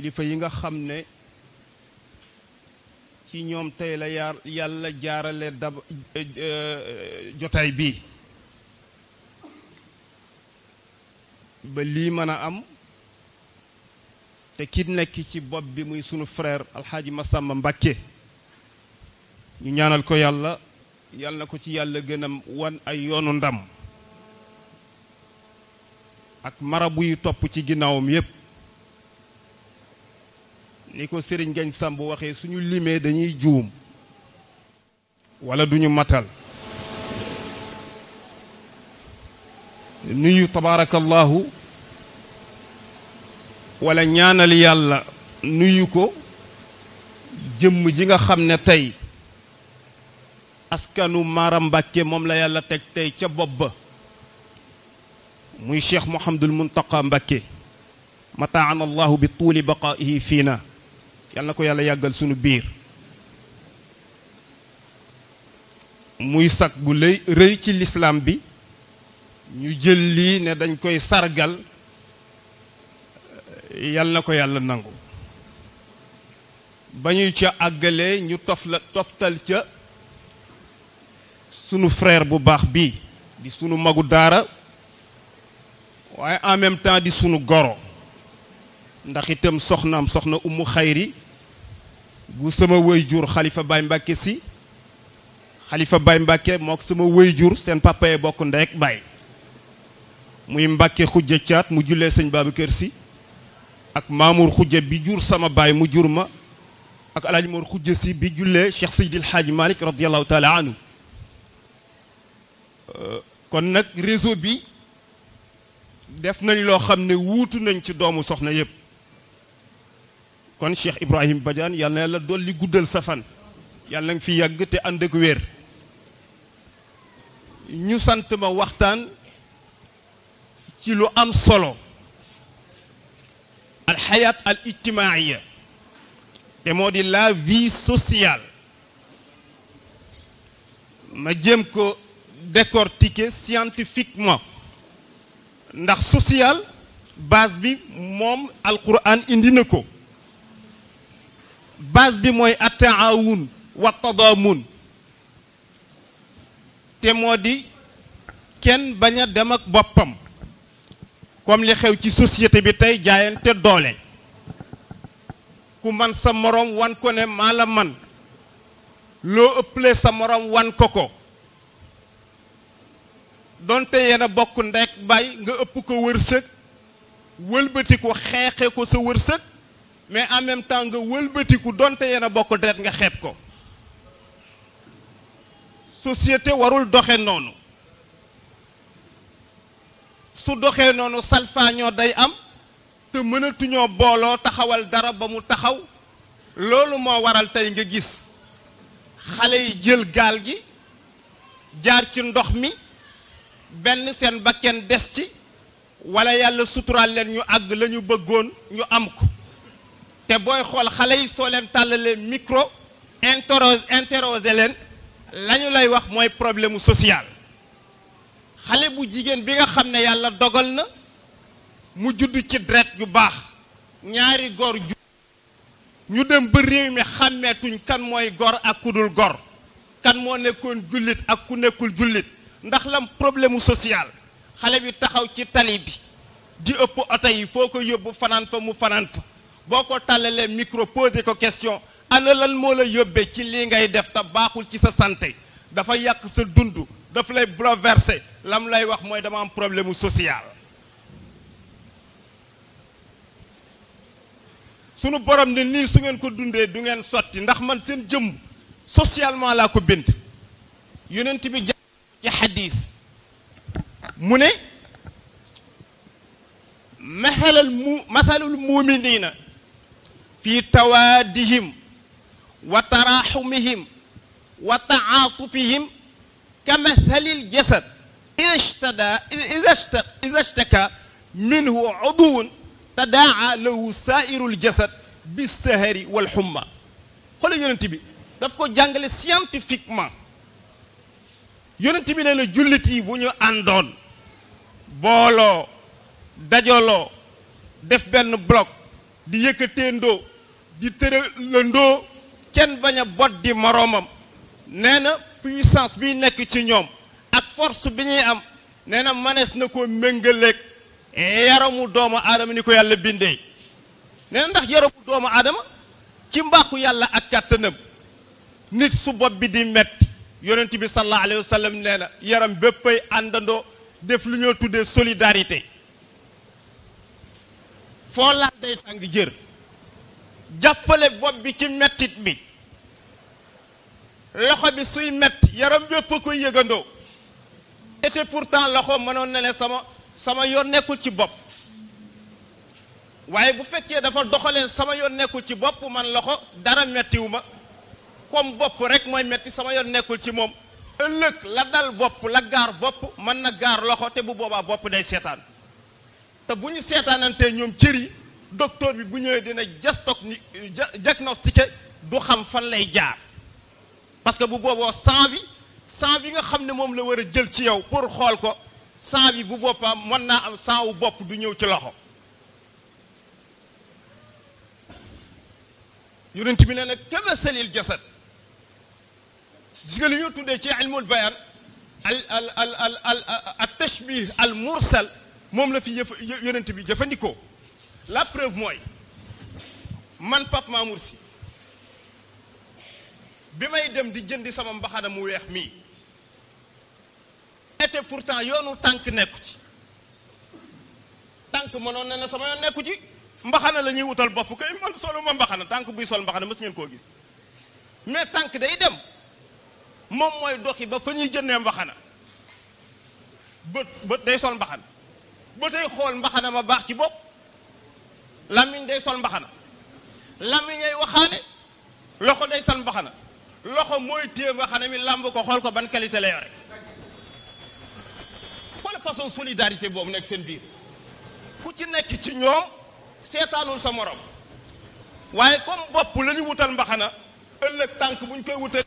kilifa yi nga xam ne ci ñoom tey la yàlla jaarale jotaay bi ba lii mën a am te ki nekk ci bopp bi muy sunu frère alxaaji Massamba Mbacké ñu ñaanal ko yàlla na ko ci yàlla gën a wan ay yoonu ndam ak marabu yu topp ci ginnaawam yépp ni ko Serigne Ngagne Samb waxee suñu limee dañuy juum wala duñu matal nuyu tabaarakallahu wala ñaanal yàlla nuyu ko jëmm ji nga xam ne tey askanu Mara Mbacké moom la yàlla teg tey ca bopp ba muy Cheikh Mouhamadul Muntaqa Mbacké mataana allahu bi tuuli baqaihi fiina yàlla na ko yàlla yàggal sunu biir muy sag bu rëy ci lislaam bi ñu jël lii ne dañ koy sargal yàlla na ko yàlla nangu ba ñuy ca àggalee ñu toftal ca sunu frère bu baax bii di sunu magu daara waaye en même temps di sunu goro ndax itam soxna Umu Xayri bu sama wëyjur Xalifa Baye Mbacké si Xalifa Baye Mbacké mook sama wëyjur seen papa yi bokk ndey ak baay muy Mbacké xujja caat mu jullee sëñ Babacar si ak Mamour xujja bi jur sama baay mu jur ma ak Alaaji Mor xujja si bi jullee Cheikh Seydil Hadji Malick radiyallahu taala anhu kon nag réseau bi def nañ loo xam ne wuutu nañ ci doomu soxna yépp kon Cheikh Ibrahim Badiane yàlla na yàlla dolli guddal sa fan yàlla nga fi yàgg te ànd ak wér ñu sant ma waxtaan ci lu am solo al xayaat al ijtimaaiya te moo di la vie sociale ma jéem ko décortiquer scientifiquement ndax social base bi moom alquran indi na ko base bi mooy attaawun wa tadaamun te moo di kenn bañ a dem ak boppam comme li xew ci société bi tey jaayante doole ku man sa moroom wan ko ne maa la man loo ëpple sa moroom wan ko ko donte yéen a bokk ndek bay nga ëpp ko wërsëg wëlbatiku xeexe ko sa wërsëg mais en même temps nga wëlbatiku donte yéen a bokk deret nga xeeb ko société warul doxe noonu su doxee noonu salfaañoo day am te mënatuñoo booloo taxawal dara ba mu taxaw loolu moo waral tey nga gis xale yi jël gaal gi jaar ci ndox mi benn seen bakken des ci wala yàlla suturaal leen ñu àgg la ñu bëggoon ñu am ko te booy xool xale yi soo leen tàllalee micro interroger leen la ñu lay wax mooy problème social xale bu jigéen bi nga xam ne yàlla dogal na mu judd ci deret yu baax ñaari góor ñu dem ba réew mi xàmmeetuñ kan mooy gor ak ku dul gor kan moo nekkoon jullit ak ku nekkul jullit ndax lam problème social xale bi taxaw ci tali bi di ëpp oto yi foo ko yóbbu fanaan fa mu fanaan fa boo ko tàllalee micro posé ko question ana lan moo la yóbbee ci lii ngay def te baaxul ci sa santé dafa yàq sa dund daf lay bouleversé lam lay wax mooy dama am problème social sunu borom ne nii su ngeen ko dundee du ngeen sotti ndax man seen jëmm socialement laa ko bind yonent bi jàng ci xadiis mu ne masalul muminina fi tawaadihim wa taraxumihim wa taatufihim ka mathalil jasad ida shtaka minhu uduwun tadaa lahu saa'irul jasad bissahari wal humma xoolal yonent bi daf ko jàngale scientifiquement yonent bi nee na jullit yi bu ñu àndoon booloo dajaloo def benn bloc di yëkkateendoo di tëralandoo kenn bañ a bot di moroomam nee na puissance bi nekk ci ñoom ak force bi ñuy am nee na manees na ko méngaleeg yaramu doomu aadama ni ko yàlla bindee nee na ndax yaramu doomu aadama ci mbaaxu yàlla ak kàttanam nit su bopp bi di metti yonent bi sallallahu alayhi wa sallam nee na yaram béppay àndandoo def lu ñoo tuddee solidarité foo laal day tàng jër jàppale bopp bi ci mettit bi loxo bi suy metti yaram bépp a koy yëgandoo et pourtant loxo mënoon na ne sama yoon nekkul ci bopp waaye bu fekkee dafa doxalee sama yoon nekkul ci bopp man loxo dara mettiwu ma comme bopp rek mooy metti sama yoon nekkul ci moom ëllëg la dal bopp la gaar bopp mën na gaar loxo te bu boobaa bopp day seetaan te bu ñu seetaanantee ñoom cër yi docteur bi bu ñëwee dina diagnostiqué du xam fan lay jaar parce que bu booboo sang bi nga xam ne moom la war a jël ci yow pour xool ko sang bi bu boppam mën naa am sang wu bopp du ñëw ci loxo yonent bi nee na kamasalil jasad gis nga li ñu tuddee ci ilmul bayan al tashbih al mursal moom la fi yonent bi jëfandikoo la preuve mooy man Pape Mamour Sy bi may dem di jëndi sama mbaxana mu weex mii et pourtant yoonu tànk nekku ci tànk mënoon na ne sama yoon nekku ci mbaxana la ñuy wutal bopp kay man solu ma mbaxana tànk buy sol mbaxana mës ngeen koo gis mais tànk day dem moom mooy doxi ba fa ñuy jëndee mbaxana bët day sol mbaxana ba tey xool mbaxana ma baax ci bopp làmmiñ day sol mbaxana làmmiñ ay waxaane loxo day sol mbaxana loxo mooy téye mbaxana mi làmb ko xool ko ban qualité la yore xool façon solidarité boobu nekk seen biir ku ci nekk ci ñoom seetaanul sa morom waaye comme bopp la ñu wutal mbaxana ëllëg tànk bu ñu koy wutal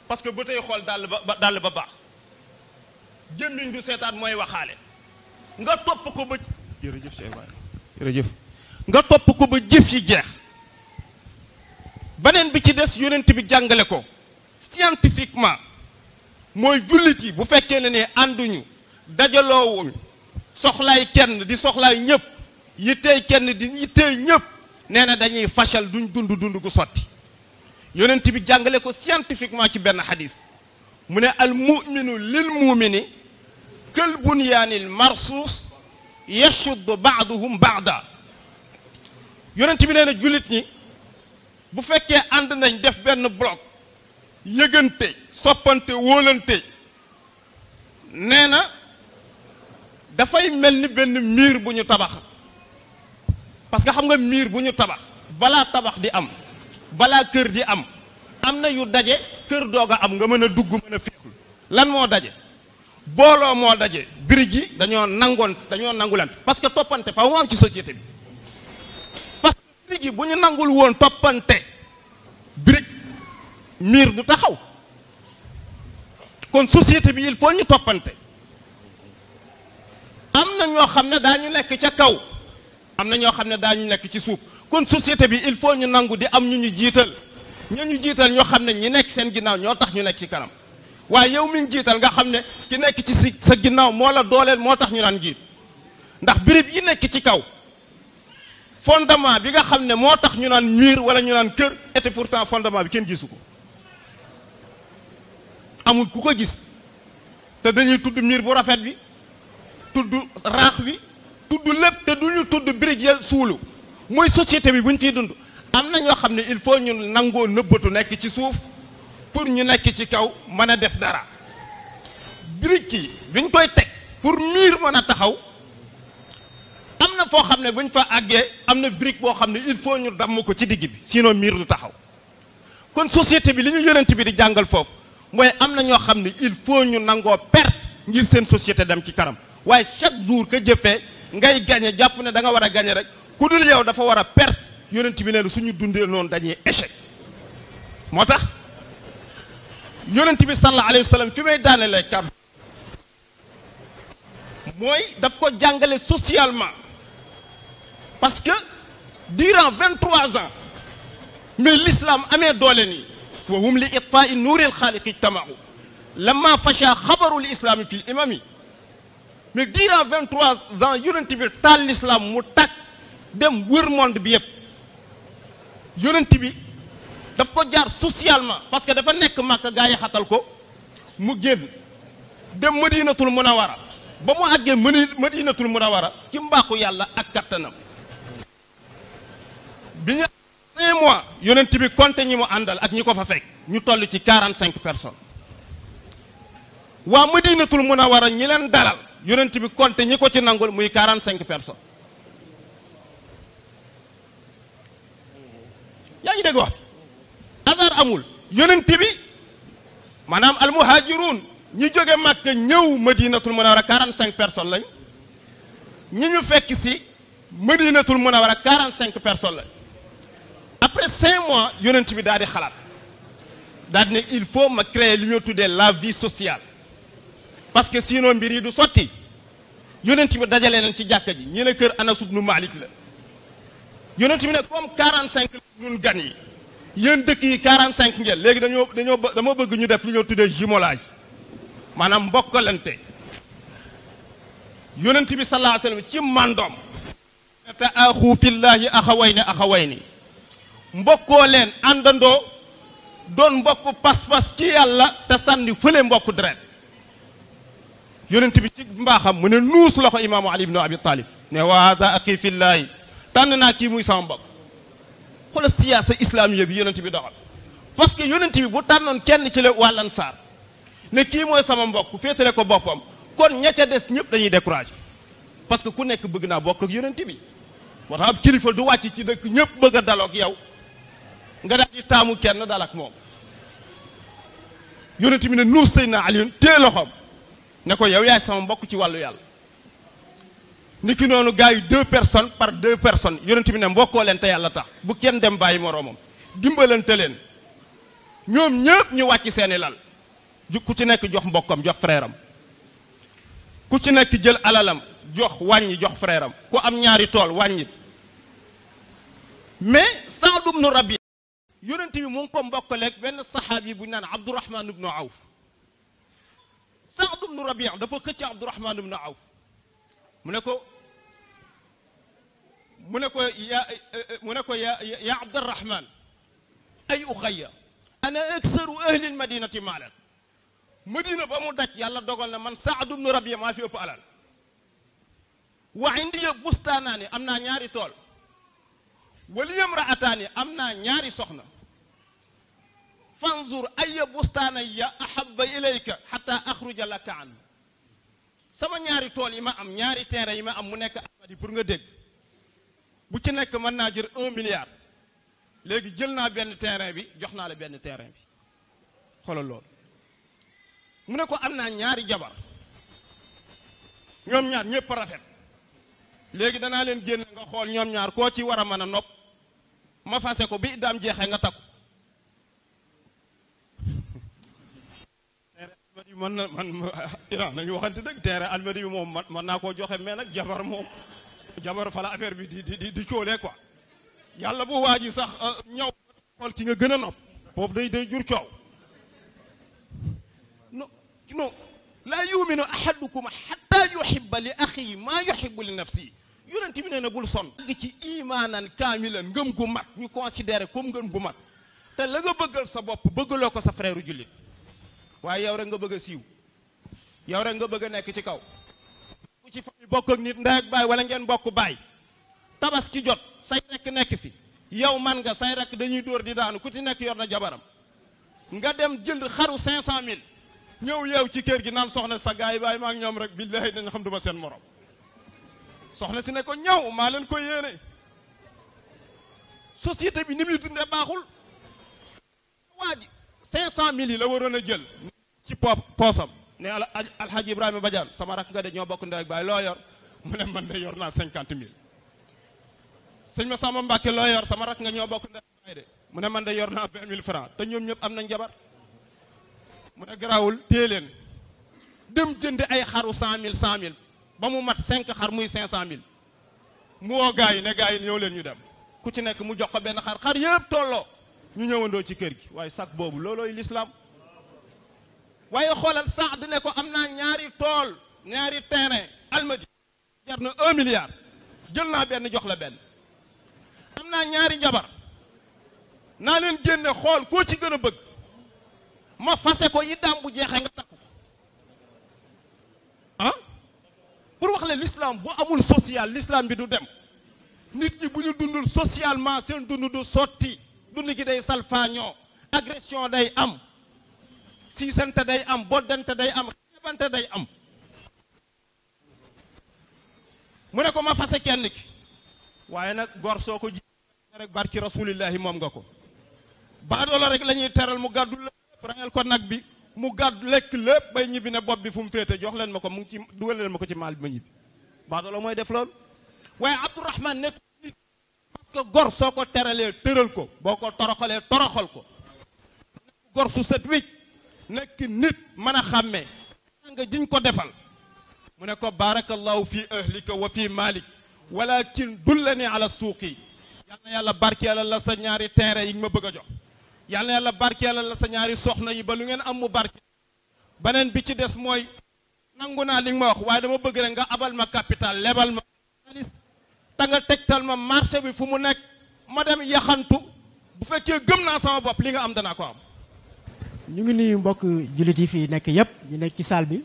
parce que ba tey xool dàll ba baax jëmmiñ du seetaan mooy waxaale nga topp ko ba jërëjëf Cheikh Baye jërëjëf nga topp ko ba jëf yi jeex beneen bi ci des yonent bi jàngale ko scientifiquement mooy jullit yi bu fekkee ne ànduñu dajaloowuñu soxlaay kenn di soxlaay ñëpp yittey kenn di yittey ñëpp nee na dañuy fashal duñ dund gu sotti yonent bi jàngale ko scientifiquement ci benn xadis mu ne al muminu lil mumini kël bunyaanil marsuus yashuddu baaduhum baada yonent bi nee na jullit ñi bu fekkee ànd nañ def benn bloc yëgante soppante wóolante nee na dafay mel ni benn miir bu ñu tabax parce que xam nga miir bu ñu tabax balaa tabax di am balaa kër di am na yu daje kër doog a am nga mën a dugg mën a féexul lan moo daje booloo moo daje birig yi dañoo nangulan parce que toppante fa mu am ci société bi parce que birig yi bu ñu nangul woon toppante birig miir du taxaw kon société bi il faut ñu toppante am na ñoo xam ne daañu nekk ca kaw am na ñoo xam ne daañu nekk ci suuf kon société bi il faut ñu nangu di am ñu jiital ñu jiital ñoo xam ne ñi nekk seen ginnaaw ñoo tax ñu nekk ci kanam waaye yow mi ñu jiital nga xam ne ki nekk ci sa ginnaaw moo la dooleel moo tax ñu naan jiit ndax birib yi nekk ci kaw fondement bi nga xam ne moo tax ñu naan mur wala ñu naan kër et pourtant fondement bi kenn gisu ko amul ku ko gis te dañuy tudd mur bu rafet bi tudd raax bi tudd lépp te duñu tudd birig ya suulu mooy société bi bu ñu fiy dund am na ñoo xam ne il faut ñu nangoo nëbbatu nekk ci suuf pour ñu nekk ci kaw mën a def dara birig yi biñ koy teg pour miir mën a taxaw am na foo xam ne buñ fa àggee am na brique boo xam ne il faut ñu damm ko ci digg bi sinon miir du taxaw kon société bi li ñu yonent bi di jàngal foofu mooy am na ñoo xam ne il faut ñu nangoo perte ngir seen société dem ci kanam waaye chaque jour que jëfee ngay gañe jàpp ne da nga war a gañe rek ku dul yow dafa war a perte yonent bi nee na suñu dundee noonu dañuy échec moo tax yonent bi sallallahu alayhi wa sallam fi may daanelee kàddu mooy daf ko jàngale socialement parce que durant 23 ans mais l'islam amee doole nii wa hum li itfaa'i nuuril xaaliqi ijtama'u lamma fasha xabarul islami fil imami mais durant 23 ans yonent bi taal l'islam mu tàkk dem wër monde bi yëpp yonent bi daf ko jaar socialement parce que dafa nekk Makka gaa yi xatal ko mu génn dem Madinatul Munawara ba mu àggee Madinatul Munawara ci mbaaxu yàlla ak kattanam bi ñu 5 mois yonent bi compté ñi mu àndal ak ñi ko fa fekk ñu toll ci 45 personnes waa Madinatul Munawara ñi leen dalal yonent bi compté ñi ko ci nangul muy 45 personnes yaa ngi dégg wax hasard amul yonent bi maanaam almuhaajiruun ñi jóge Makka ñëw Madinatul Munawara 45 personnes lañ ñi ñu fekk si Madinatul Munawara 45 personnes lañ après 5 mois yonent bi daal di xalaat daal di ne il faut ma créer li ñu tuddee la vie sociale parce que sinon mbir yi du sotti yonent bi dajale leen ci jàkka ji ñi ne kër Anas ibnu Malik la yonent bi ne comme 45 ñun gan yi yéen dëkk yi 45 ngeen léegi dama bëgg ñu def li ñoo tuddee jumelage maanaam mbokkalante yonent bi sallallahu alayhi wa sallam ci mandoom ta'aaxu fillaahi axawayni mbokkoo leen àndandoo doon mbokk pas-pas ci yàlla te sànni fële mbokk deret yonent bi ci mbaaxam mu ne nuus loxo imaamu Ali ibnu Abi Talib ne wa haada axi fillaahi tànn naa kii muy sama mbokk xoolal siyaasa islamiya bi yonent bi doxal parce que yonent bi bu tànnoon kenn ci la wàll ansaar ne kii mooy sama mbokk féetale ko boppam kon ña ca des ñëpp dañuy découragé parce que ku nekk bëgg naa bokk ak yonent bi moo tax ab kilifa du wàcc ci dëkk ñëpp bëgg a daloog yow nga daal di taamu kenn dal ak moom yonent bi ne nuus Seydina Aliyun téye loxoom ne ko yow yaay sama mbokk ci wàllu yàlla niki noonu gars yi 2 personnes par 2 personnes yonent bi ne mbokkoo leen te yàlla tax bu kenn dem bàyyi moroomam dimbalante leen ñoom ñëpp ñu wàcc seeni lal ku ci nekk jox mbokkam jox frère am ku ci nekk jël alalam jox wàññi jox frère am ku am ñaari tool wàññi mais Saad ibnu Rabi yonent bi mu ngi ko mbokkaleeg benn saxaabi bu ñu naan Abdurahman ibnu Awf Saad ibnu Rabi dafa xëcc Abdurahman ibnu Awf mu ne ko ya Abdurahman ay uxayya ana aksaru ahli lmadinati maalan madina ba mu daj yàlla dogal na man Saad ibnu Rabi maa fi ëpp alal wa indiya bustaanaani am naa ñaari tool waliyam raataani am naa ñaari soxna fanzur aya bustaanaya ahaba ilayka xata axruja laka an sama ñaari tool yi ma am ñaari terrain yi ma am mu nekk Almadi pour nga dégg bu ci nekk mën naa jël 1 milliard léegi jël naa benn terrain bi jox naa la benn terrain bi xoolal loolu mu ne ko am naa ñaari jabar ñoom ñaar ñëpp rafet léegi danaa leen génn nga xool ñoom ñaar koo ci war a mën a nopp ma fase ko bi daam jeexee nga takku Almadi mën na man nañu waxante dëgg terrain Almadi bi moom mën naa koo joxe mais nag jabar moom jabar fa la affaire bi di coolee quoi yàlla bu waa ji sax ñëw xool ki nga gën a nopp foofu day jur coow non laa yuminu ahadukum xatta yuhibba li axihi maa yuhibbu li nafsihi yonent bi nee na bul son ci imaanan kaamilan ngëm gu mat ñu considéré comme ngëm gu mat te la nga bëggal sa bopp bëggaloo ko sa frère jullit waaye yow rek nga bëgg a siiw yow rek nga bëgg a nekk ci kaw ku ci famille bokk ak nit ndey ak baay wala ngeen bokk baay tabaski jot say rekk nekk fi yow man nga say rekk dañuy dóor di daanu ku ci nekk yor na jabaram nga dem jënd xaru 500000 ñëw yeew ci kër gi naan soxna sa gaay baay maa ngi ñoom rek billahi dañu xam duma seen morom soxna si ne ko ñëw maa leen ko yéene société bi ni muy dundee baaxul waa ji 500000 yi la waroon a jël ci poosam ne alxaaji Ibrahima Badiane sama rakk nga de ñoo bokk ndey ak baay loo yor mu ne man de yor naa 50000 sëñ ma Samba Mbàkke loo yor sama rakk nga ñoo bokk ndey ak baay de mu ne man de yor naa 20000 francs te ñoom ñëpp am nañ jabar mu ne garaawul téye leen dem jënd ay xaru 100000 ba mu mat 5 xar muy 500000 mu woo gaa yi ne gaa yi ñëw leen ñu dem ku ci nekk mu jox ko benn xar yëpp tolloo ñu ñëwandoo ci kër gi waaye sax boobu loolooy l'islam. waaye xoolal Saad ne ko am naa ñaari tool ñaari terrain almadi jar na 1 milliard jël naa benn jox la benn. am naa ñaari jabar naa leen génne xool koo ci gën a bëgg ma fase ko iddaam bu jeexee nga takk ko ah pour wax la l'islam bu amul social l'islam bi du dem. nit ñi bu ñu dundul socialement seen dund du sotti dund gi day salfaañoo agression day am siisante day am boddante day am xeebante day am. mu ne ko ma fase kenn ki waaye nag gor soo ko ji rek barki rasulillahi moom nga ko baadoola rek la ñuy teral mu gàddu lépp rayal ko nag bi mu gàddu lekk lépp bay ñibbi ne bopp bi fu mu féete jox leen ma ko mu ngi ci dugal leen ma ko ci maal bi ma ñibbi baadoola mooy def loolu. waaye Abdourahman nekk nit parce que gor soo ko teralee tëral ko boo ko toroxalee toroxal ko gor su set wicc nekk nit mën a xàmmee nga jiñ ko defal mu ne ko barakallahu fi ahlika wa fi malik walakin dullani ala suuqi yal na yàlla barkeelal la sa ñaari terrain yi nga ma bëgg a jox yal na yàlla barkeelal la sa ñaari soxna yi ba lu ngeen am mu barke beneen bi ci des mooy nangu naa li nga ma wax waaye dama bëgg rek nga abal ma capital lebal ma xaalis te nga tegtal ma marché bi fu mu nekk ma dem yaxantu bu fekkee gëm naa sama bopp li nga am danaa ko am. ñu ngi nuyu mbokk jullit yi fi nekk yépp ñu nekk ci salle bi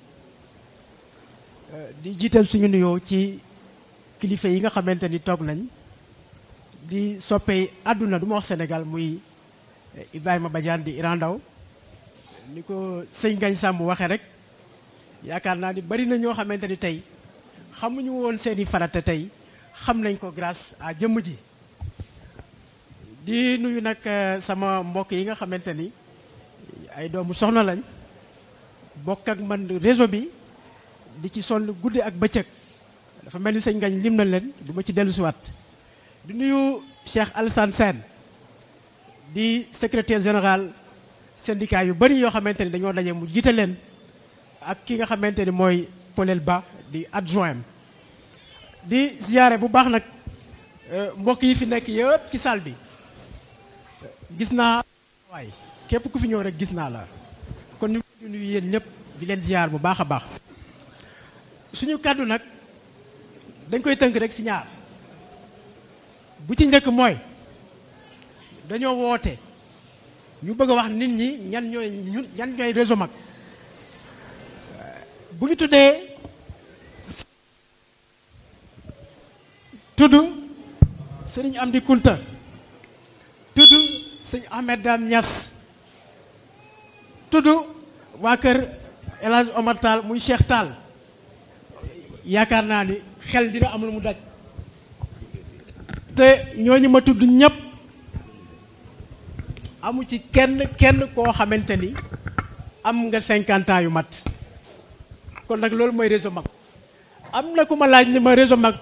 di jiital suñu nuyoo ci kilifa yi nga xamante ni toog nañ di soppee àdduna du ma wax Sénégal muy Ibrahima Badiane di Iran Ndaw ni ko sëñ Ngagne Samb waxee rek yaakaar naa ni bari na ñoo xamante ni tey xamuñu woon seeni farata tey xam nañ ko grâce à jëmm ji di nuyu nag sama mbokk yi nga xamante ni ay doomu soxna lañ bokk ak man réseau bi di ci sonn guddi ak bëccëg dafa mel ni sëñ Ngagne lim na leen du ma ci dellu siwaat di nuyu Cheikh Alassane Sène di secrétaire général syndicat yu bari yoo xamante ni dañoo daje mu jiite leen ak ki nga xamante ni mooy Polel Ba di adjoint di ziyaare bu baax nag mbokk yi fi nekk yëpp ci salle bi gis naa waay képp ku fi ñëw rek gis naa la kon ñu ngi nuyu yéen ñëpp di leen ziyaar bu baax a baax suñu kàddu nag dañ koy tënk rek ci ñaar bu ci njëkk mooy dañoo woote ñu bëgg a wax nit ñi ñan ñooy réseau mag bu ñu tuddee tudd sëriñ Amdi Kunta tudd sëñ Ahmed Dame Niass tudd waa kër El Hadj Omar Tall muy Cheikh Tall yaakaar naa ni xel dina am lu mu daj te ñooñu ma tudd ñëpp amu ci kenn koo xamante ni am nga 50 ans yu mat kon nag loolu mooy réseau mag am na ku ma laaj ni ma réseau mag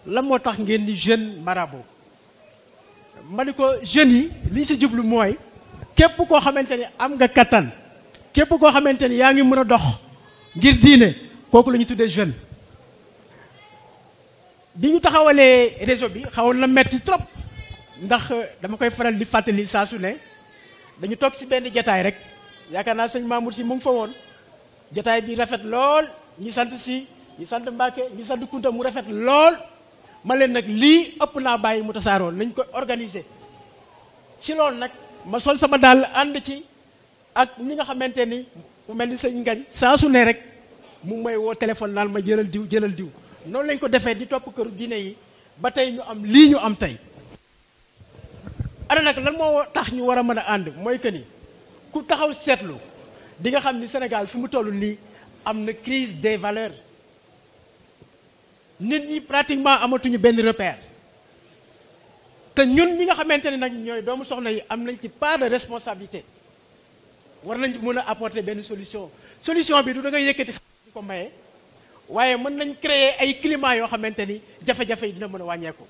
la moo tax ngeen di jeune marabout ma ni ko jeunes yi li ñu si jublu mooy képp koo xamante ni am nga kattan képp koo xamante ni yaa ngi mën a dox ngir diine kooku la ñu tuddee jeune. bi ñu taxawalee réseau bi xawoon na metti trop ndax dama koy faral di fàttali saa su ne dañu toog ci benn jataay rek yaakaar naa sëñ Mamour si mu ngi fa woon jataay bi rafet lool ñi sant si ñi sant Mbàkke ñi sant Kunta mu rafet lool ma leen nag lii ëpp naa bàyyi mu tasaaroo nañ ko organiser ci loolu nag ma sol sama dàll ànd ci ak ñi nga xamante ni mu mel ni sëñ Ngagne saa su ne rek mu may woo téléphone naan ma jëlal diw noonu lañ ko defee di topp këru diine yi ba tey ñu am lii ñu am tey ana nag lan moo tax ñu war a mën a ànd mooy que ni ku taxaw seetlu di nga xam ni Sénégal fi mu toll nii am na crise des valeurs nit ñi pratiquement amatuñu benn repère te ñun ñi nga xamante ne nag ñooy doomu soxna yi am nañ ci part de responsabilité war nañ mën a apporter benn solution bi du da ngay yëkkati di ko maye waaye mën nañ créer ay climat yoo xamante ni jafe-jafe yi dina mën a wàññeeku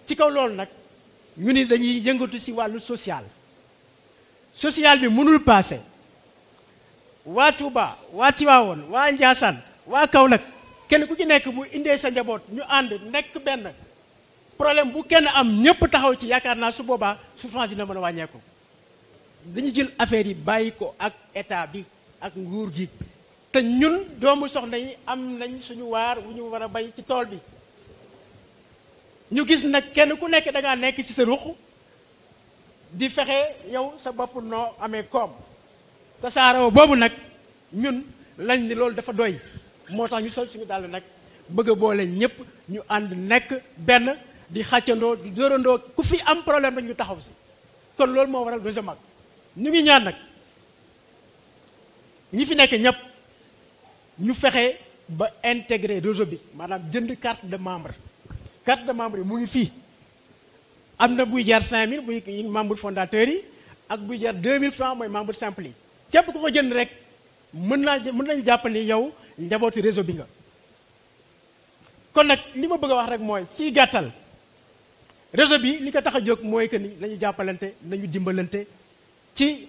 ci kaw loolu nag ñu ni dañuy yëngatu ci wàllu social bi mënul passé waa Touba waa Tivaouane waa Ndiassane waa Kaolack kenn ku ci nekk bu indee sa njaboot ñu ànd nekk benn problème bu kenn am ñëpp taxaw ci yaakaar naa su boobaa souffrance dina mën a wàññeeku. dañu jël affaire yi bàyyi ko ak état bi ak nguur gi te ñun doomu soxna yi am nañ suñu waar wu ñu war a bay ci tool bi ñu gis nag kenn ku nekk da ngaa nekk ci sa ruq di fexe yow sa bopp noo amee koom tasaaroo boobu nag ñun lañ ni loolu dafa doy moo tax ñu sol suñu dàll nag bëgg a boole ñëpp ñu ànd nekk benn di xàccandoo di dóorandoo ku fi am problème rek ñu taxaw si kon loolu moo waral réseau mag ñu ngi ñaan nag ñi fi nekk ñëpp ñu fexe ba intégrer réseau bi maanaam jënd carte de membre yi mu ngi fii am na buy jar 5000 buy membre fondateur yi ak buy jar 2000 francs mooy membre simple yi képp ku ko jënd rek mën nañ jàpp ni yow njabooti réseau bi nga kon nag li ma bëgg a wax rek mooy ci gàttal réseau bi li ko tax a jóg mooy que ni nañu jàppalante nañu dimbalante ci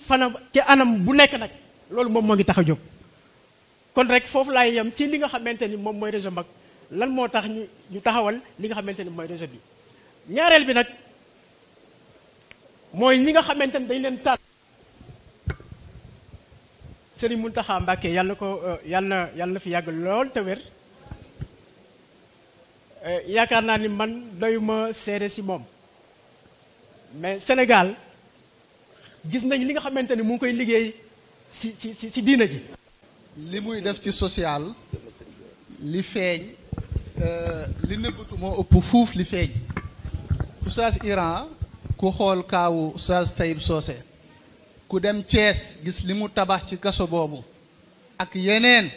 anam bu nekk nag loolu moom moo ngi tax a jóg kon rek foofu laay yem ci li nga xamante ni moom mooy réseau mag lan moo tax ñu taxawal li nga xamante ni mooy réseau bi ñaareel bi nag mooy ñi nga xamante ni dañ leen tànn Serigne Mountakha Mbacké yàlla na fi yàgg lool te wér yaakaar naa ni man doyuma seede si moom mais Sénégal gis nañ li nga xamante ni mu ngi koy liggéey si diina ji li muy def ci social li feeñ li nëbbatu moo ëpp fuuf li feeñ Oustaz Iran ku xool kaawu Oustaz Taïb Socé ku dem Thiès gis li mu tabax ci kaso boobu ak yeneen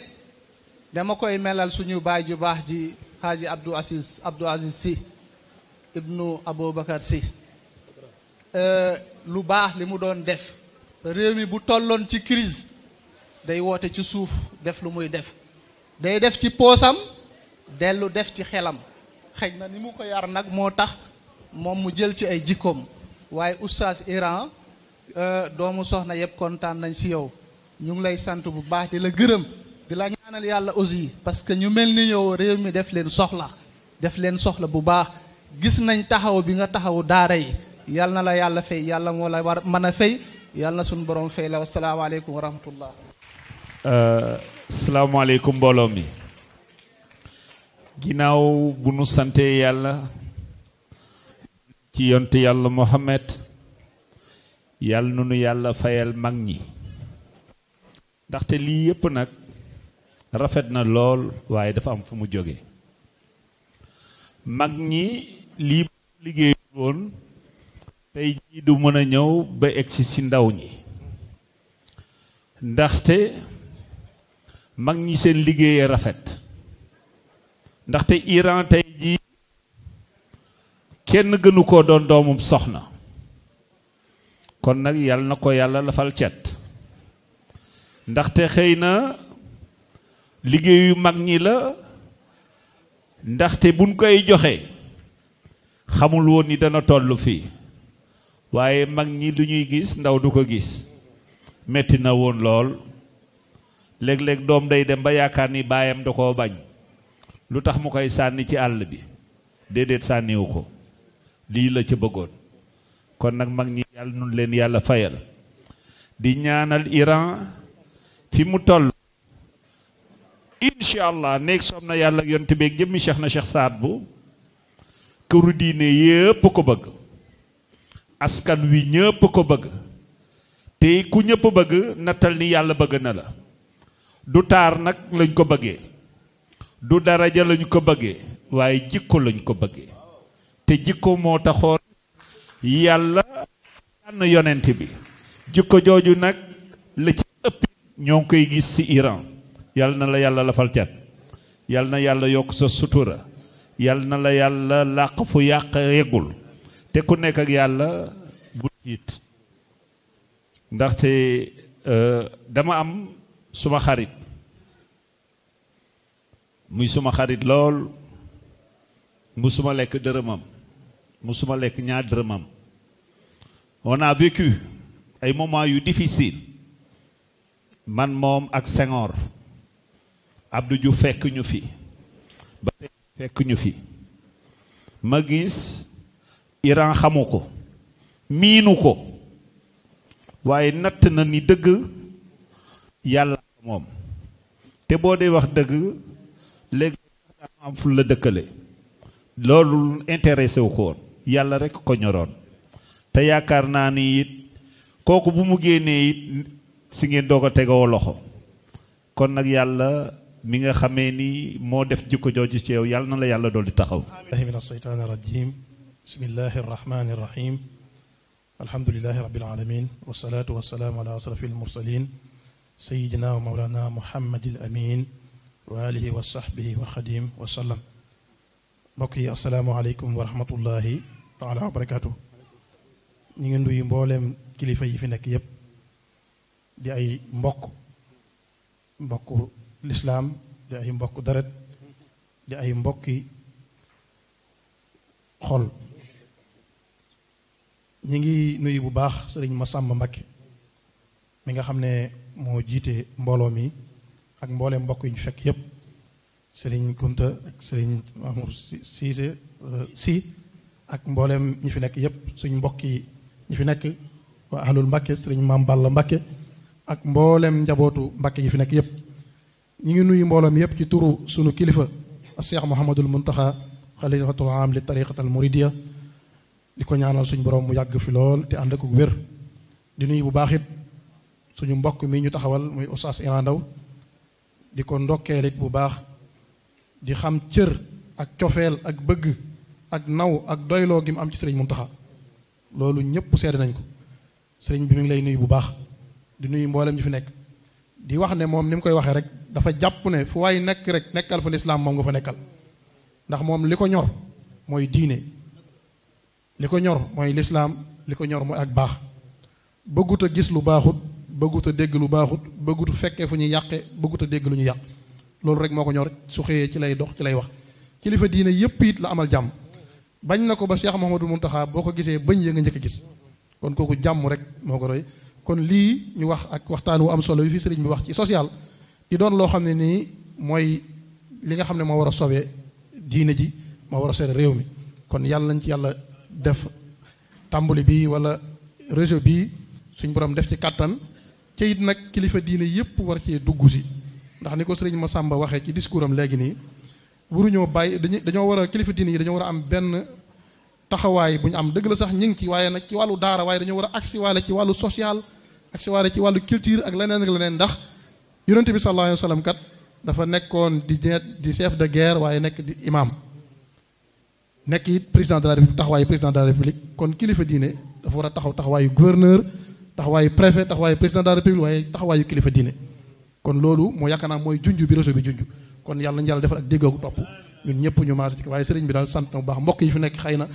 dama koy melal suñu baay ju baax ji Haji Abdou Aziz Sy ibnu Aboubacar Sy lu baax li mu doon def réew mi bu tolloon ci crise day woote ci suuf def lu muy def day def ci poosam dellu def ci xelam xëy na ni mu ko yar nag moo tax moom mu jël ci ay jikkoom waaye Oustaz Iran doomu soxna yëpp kontaan nañ si yow ñu ngi lay sant bu baax di la gërëm di la ñaanal yàlla aussi parce que ñu mel ni yow réew mi def leen soxla bu baax gis nañ taxaw bi nga taxaw daara yi yàlla na la yàlla fay yàlla moo la war mën a fay yàlla na suñu borom fay la wasalaamaaleykum wa rahmatullah salaamaaleykum mbooloo mi ginnaaw bu nu sante yàlla ci yonte yàlla Muhammad yàlla nunu yàlla fayal mag ñi ndaxte lii yépp nag rafet na lool waaye dafa am fu mu jóge mag ñi lii liggéey woon tey jii du mën a ñëw ba egsi ci ndaw ñi ndaxte mag ñi seen liggéeye rafet ndaxte Iran tey jii kenn gënu koo doon doomum soxna kon nag yàlla na ko yàlla lafal cet ndaxte xëy na liggéeyu mag ñi la ndaxte buñ koy joxe xamul woon ni dana toll fii waaye mag ñi lu ñuy gis ndaw du ko gis metti na woon lool léeg-léeg doom day dem ba yaakaar ni baayam da koo bañ lu tax mu koy sànni ci àll bi déedéet sànniwu ko lii la ca bëggoon kon nag mag ñi yàlla nun leen yàlla fayal di ñaanal Iran fi mu toll incha allah néeg soob na yàlla ak yonte beeg jëmmi Cheikh na Cheikh Saad bu këru diine yépp ko bëgg askan wi ñépp ko bëgg te ku ñépp bëgg nattal ni yàlla bëgg na la du taar nag lañ ko bëggee du daraja lañ ko bëggee waaye jikko lañ ko bëggee te jikko moo taxoon yàlla tànn yonent bi jikko jooju nag la ci ëpp ñoo ngi koy gis ci Iran yàlla na la yàlla lafal cat yàlla na yàlla yokk sa sutura yàlla na la yàlla làq fu yàq yeggul te ku nekk ak yàlla bu tiit ndaxte dama am suma xarit muy suma xarit lool musuma lekk dërëmam musuma lekk ñaar dërëmam on a vécu ay moments yu difficile man moom ak Senghor Abdou Diouf fekk ñu fi ba tey fekk ñu fi ma gis Iran xamu ko miinu ko waaye natt na ni dëgg yàlla moom te boo dee wax dëgg léegi am fu la dëkkale loolu intéressé wu ko woon yàlla rekk ko ñoroon te yaakaar naa ni it kooku bu mu génnee it si ngeen doog a tegoo loxo kon nag yàlla mi nga xamee ni moo def jikko jooju ci yow yàlla na la yàlla dool di taxaw min asheytaan irajim bismillahi arrahmani irrahim alhamdulilahi rabbil alamin wasalaatu wasalaamu ala asrafi almursalin sayidina wa mawlana muhammadil amin wa alihi wa sahbihi wa xadim wa sallam mbokk yi asalaamualeykum wa rahmatullahi taala wa barakatuh ñi ngi nuyu mbooleem kilifa yi fi nekk yépp di ay mbokk lislaam di ay mbokk deret di ay mbokki xol ñi ngi nuyu bu baax sëriñ Massamba Mbakke mi nga xam ne moo jiite mbooloo mi ak mbooleem mbokk yi ñu fekk yépp sëriñ Kunta ak sëriñ Mamour Siise si ak mbooleem ñi fi nekk yépp suñ mbokk yi ñi fi nekk waa ahlul Mbakke sëriñ Maam Balla Mbakke ak mbooleem njabootu Mbakke yi fi nekk yépp ñi ngi nuyu mbooloo mi yépp ci turu sunu kilifa Cheikh Mouhamadul Muntaxa xalifatul aam li tariqatal muridiya di ko ñaanal suñu borom mu yàgg fi lool te ànd ak wér di nuyu bu baax it suñu mbokk mi ñu taxawal muy Oustaz Iran Ndaw di ko ndokkeel it bu baax di xam cër ak cofeel ak bëgg ak naw ak doyloo gi mu am ci sëriñ Muntaxa loolu ñëpp seede nañ ko sëriñ bi mi ngi lay nuyu bu baax di nuyu mboolem ñu fi nekk di wax ne moom ni mu koy waxee rek dafa jàpp ne fu waay nekk rek nekkal fa lislaam moom nga fa nekkal ndax moom li ko ñor mooy diine li ko ñor mooy lislaam li ko ñor mooy ak baax bëggut a gis lu baaxut bëggut a dégg lu baaxut bëggut a fekkee fu ñuy yàqe bëggut a dégg lu ñu yàq loolu rek moo ko ñor su xëyee ci lay dox ci lay wax kilifa diine yépp it la amal jàmm bañ na ko ba Cheikh Mouhamadou Mountakha boo ko gisee bëñ ya nga njëkk a gis kon kooku jàmm rek moo ko roy kon lii ñu wax ak waxtaan wu am solo yi fi sëriñ bi wax ci social di doon loo xam ne nii mooy li nga xam ne moo war a sauver diine ji moo war a seere réew mi kon yàlla nañ ci yàlla def tàmbali bi wala réseau bi suñ borom def ci kàttan ca it nag kilifa diine yépp war cee dugg si ndax ni ko sëriñ Massamba waxee ci discours am léegi nii waruñoo bàyyi dañoo war a kilifa diine yi dañoo war a am benn taxawaay bu ñu am dëgg la sax ñu ngi ci waaye nag ci wàllu daara waaye dañoo war a agsi waale ci wàllu social agsi waale ci wàllu culture ak leneen ak leneen ndax yonente bi sallallahu alayhi wa sallam kat dafa nekkoon di chef de guerre waaye nekk di imam nekk it président de la république taxawaayu président de la république kon kilifa diine dafa war a taxaw taxawaayu gouverneur taxawaayu préfet taxawaayu président de la république waaye taxawaayu kilifa diine kon loolu moo yaakaar naa mooy junj bi réseau bi junj kon yàlla nañu yàlla defal ak déggoo topp ñun ñëpp ñu maas ci waaye sëriñ bi daal sant na bu baax mbokk yi fi nekk xëy na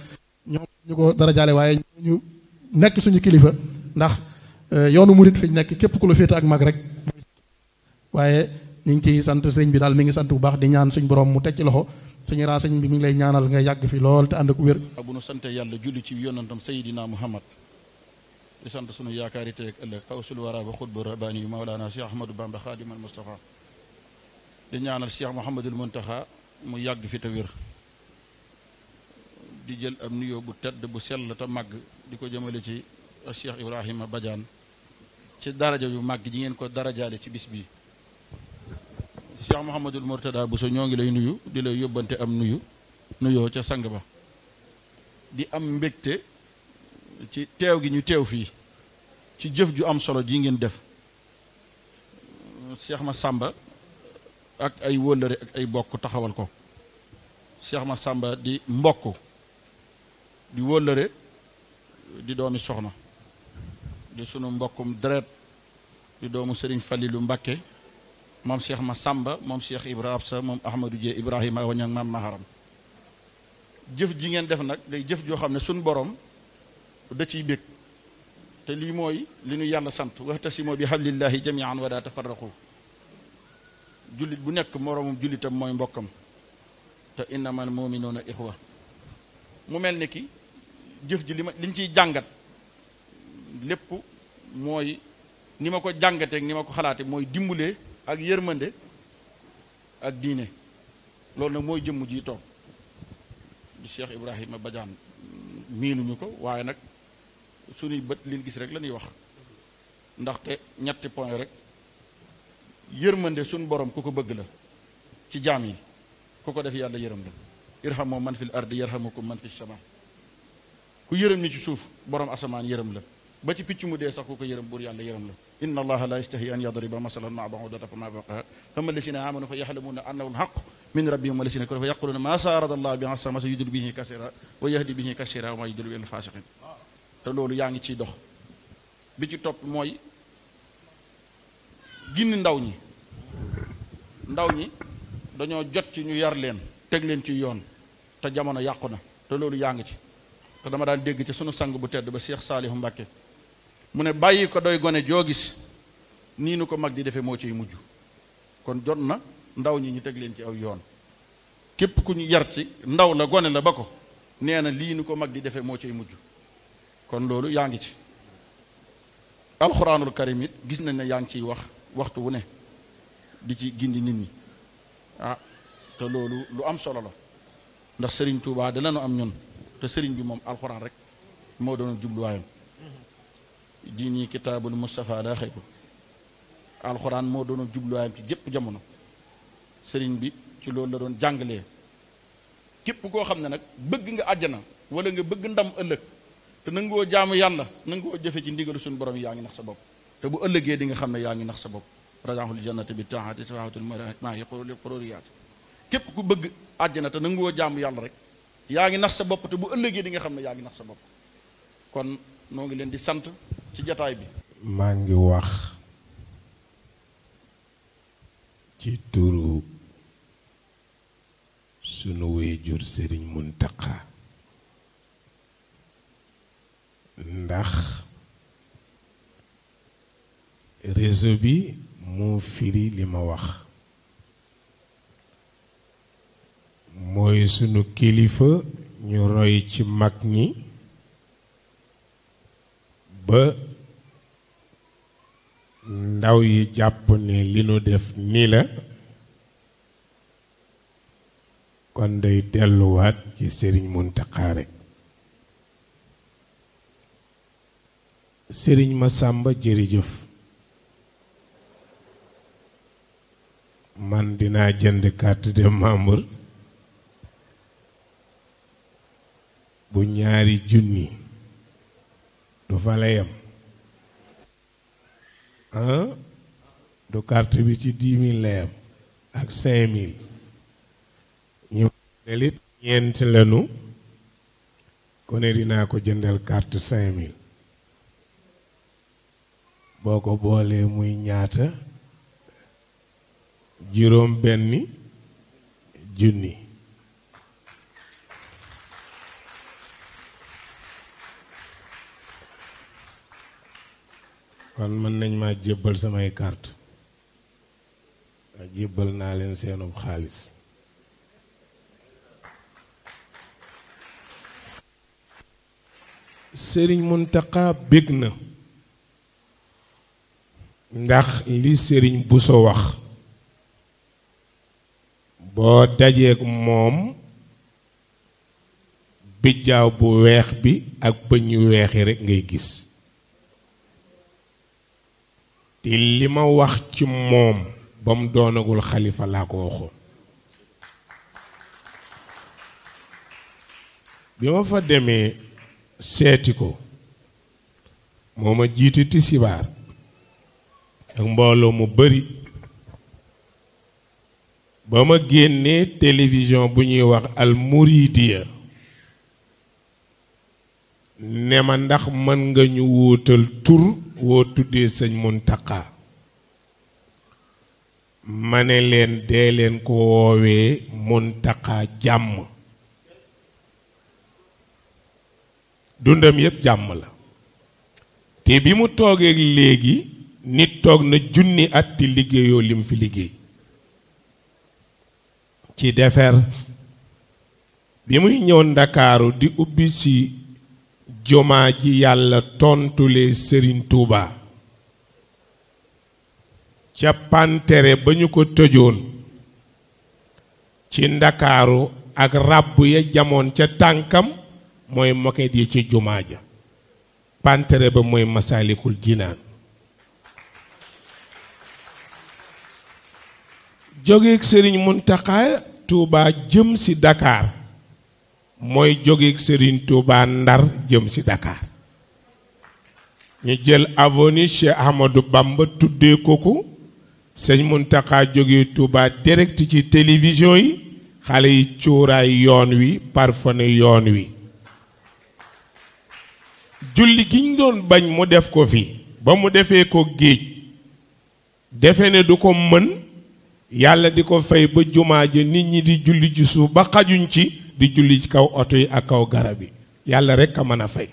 ñoom ñu ko dara jaale waaye ñu nekk suñu kilifa ndax yoonu murit fi ñu nekk képp ku la féete ak mag rek waaye ñu ngi ciy sant sëriñ bi daal mi ngi sant bu baax di ñaan suñ borom mu teg ci loxo suñu raa sëriñ bi mi ngi lay ñaanal nga yàgg fi lool te ànd ak wér. bu nu sante yàlla julli ci yonantam Seydina Muhammad di sant suñu yaakaari tey ak ëllëg awsul wara ba xutbu rabbaani yu Mawlaana Cheikh Ahmadou Bamba Xaadimal Mustafa di ñaanal Cheikh Mouhamadul Muntaxa mu yàgg fi te wér di jël am nuyoo bu tedd bu sell te màgg di ko jëmale ci Cheikh Ibrahima Badiane ci daraja yu màgg ji ngeen ko darajaale ci bis bi Cheikh Mouhamadul Mourtada Bousso ñoo ngi lay nuyu di lay yóbbante am nuyoo ca sang ba di am mbégte ci teew gi ñu teew fii ci jëf ju am solo ji ngeen def Cheikh Massamba ak ay wóllëre ak ay bokk taxawal ko Cheikh Massamba di mbokk di wóllëre di doomi soxna di sunu mbokkum deret di doomu Serigne Falilou Mbakke moom Cheikh Massamba moom Cheikh Ibra Absa moom Ahmadou Dieye Ibrahima wañang maam maharam jëf ji ngeen def nag day jëf joo xam ne suñ borom da ciy bég te lii mooy li nu yàlla sant waxtasimoo bi hablillahi jamian wala tafarraqu jullit bu nekk moroomum jullitam mooy mbokkam te innamal muminuuna ixwa mu mel ni ki jëf ji liñ ciy jàngat lépp mooy ni ma ko jàngateeg ni ma ko xalaate mooy dimbulee ak yërmande ak diine loolu nag mooy jëmm ji toog di Cheikh Ibrahima Badiane miinuñu ko waaye nag suñuy bët liñ gis rek la ñuy wax ndaxte ñetti point rek yërmande suñ borom ku ko bëgg la ci jaam yi ku ko def yàlla yërëm la irhamu man fil ardi yarhamukum man fis sama ku yërëm ñi ci suuf borom asamaan yërëm la ba ci picc mu dee sax ku ko yërëm buur yàlla yërëm la inna allaha la yastahi an yadriba masalan ma ba'udatan fa ma fawqaha fama alladhina amanu fa ya'lamuna annahu al-haqq min rabbihim wa alladhina kafaru fa yaquluna ma sarada allah bi asama yudil bihi kasira wa yahdi bihi kasira wa ma yudil bil fasiqin te loolu yaa ngi ciy dox bi ci topp mooy gindi ndaw ñi dañoo jot ci ñu yar leen teg leen ci yoon te jamono yàqu na te loolu yaa ngi ci te dama daan dégg ci sunu sang bu tedd ba Cheikh Saalihu Mbàkke mu ne bàyyi ko doy gone joo gis nii nu ko mag di defee moo ciy mujj kon jot na ndaw ñi ñu teg leen ci aw yoon képp ku ñu yar ci ndaw la gone la ba ko nee na lii nu ko mag di defee moo ciy mujj kon loolu yaa ngi ci alxuraanul karim it gis nañ ne yaa ngi ciy wax waxtu wu ne di ci gindi nit ñi te loolu lu am solo la ndax sëriñ Tuubaa da lañu am ñun te sëriñ bi moom alxuraan rek moo doon jubluwaayam diini kitaabul Mustafa la xëy alxuraan moo doon jubluwaayam ci jëpp jamono sëriñ bi ci loolu la doon jàngalee képp koo xam ne nag bëgg nga àjjana wala nga bëgg ndam ëllëg te nangoo jaamu yàlla nangoo jëfe ci ndigalu suñu borom yaa ngi nax sa bopp te bu ëllëgee di nga xam ne yaa ngi nax sa bopp rajaxul jannati bi taati safahatul maa yaqulu qururiyaat képp ku bëgg àjjana te nangoo jaamu yàlla rek yaa ngi nax sa bopp te bu ëllëgee di nga xam ne yaa ngi nax sa bopp kon noo ngi leen di sant ci jataay bi. maa ngi wax ci turu sunu wéyjur Sëriñ Muntaqa ndax réseau bi moo firi li ma wax mooy sunu kilifa ñu roy ci mag ñi ba ndaw yi jàpp ne li nu def nii la kon day delluwaat ci Sëriñ Muntaqa rekk Sëriñ Masamba jërëjëf man dinaa jënd carte de membre bu ñaari junni du fa la yem du carte bi ci 10 000 la yem ak 5 000 ñu delit ñeent lanu ko ne dinaa ko jëndal carte 5 000 boo ko boolee muy ñaata juróom benni junni kon mën nañ ma jébbal samay carte jébbal naa leen seenub xaalis Sëriñ Muntaqa bég na ndax li Sëriñ Buso wax boo dajeek moom bijjaaw bu weex bi ak bëñ yu weexi rekk ngay gis te li ma wax ci moom ba mu doonagul xalifa laa ko waxoon bi ma fa demee seeti ko moo ma jiite tisibaar ak mbooloo mu bari ba ma génnee télévision bu ñuy wax Al Mouridiya ne ma ndax mën nga ñu wóotal tur woo tuddee sëñ Muntaqa ma ne leen dee leen ko woowee Muntaqa jàmm dundam yépp jàmm la te bi mu toogee léegi nit toog na junni at ti liggéeyoo lim fi liggéey ci defer bi muy ñëw Ndakaaru di ubbi si jumaa ji yàlla tontule Sëriñ Tuuba ca pantere ba ñu ko tëjoon ci Ndakaaru ak ràbb ya jamoon ca tànkam mooy moket yi ci jumaa ja pantere ba mooy Masaalikul Jinaan jógeeg Sëriñ Muntaxa Tuubaa jëm si Dakar mooy jógeeg Sëriñ Tuubaa Ndar jëm si Dakar ñu jël avenue Cheikh Ahmadou Bamba tuddee ko Sëriñ Muntaxa jóge Tuubaa direct ci télévision yi xale yi cuuraay yoon wi parfone yoon wi julli gi ñu doon bañ mu def ko fi ba mu defee ko géej defe ne du ko mën yàlla di ko fay ba jumaa ja nit ñi di julli ci suuf ba xajuñ ci di julli ci kaw oto yi ak kaw garab yi yàlla rekk a mën a fay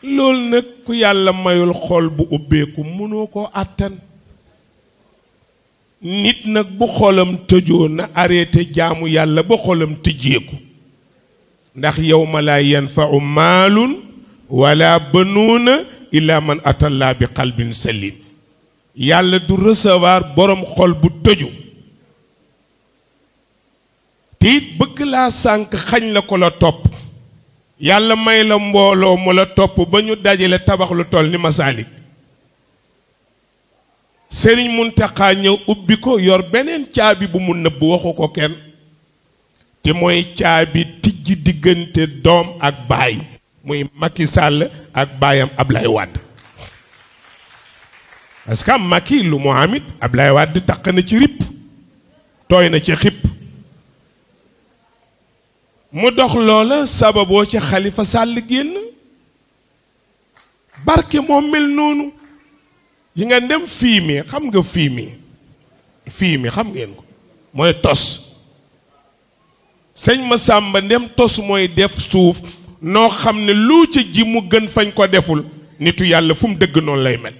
loolu nag ku yàlla mayul xol bu ubbeeku mënoo ko àttan nit nag bu xolam tëjoo na arrêté jaamu yàlla ba xolam tëjeeku ndax yawma laa yanfau maalun wala banuuna illa man atallaa bi qalbin salim yàlla du recevoir borom xol bu tëju te it bëgg laa sànk xañ la ko la topp yàlla may la mbooloo mu la topp ba ñu dajale tabax lu toll ni Masaalik Sëriñ Muntaxa ñëw ubbi ko yor beneen caabi bu mu nëbb waxu ko kenn te mooy caabi tijji diggante doom ak baay muy Macky Sall ak baayam Ablaye Wade parce que Macky lu mu amit Ablaye Wade taq na ci ripp tooy na ci xipp mu dox loola sababoo ci Xalifa Sall génn barke moom mel noonu yi nga dem fii mi xam nga fii mi xam ngeen ko mooy tos sëñ Masamba ndem tos mooy def suuf noo xam ne lu ca ji mu gën fañ ko deful nitu yàlla fu mu dëgg noonu lay mel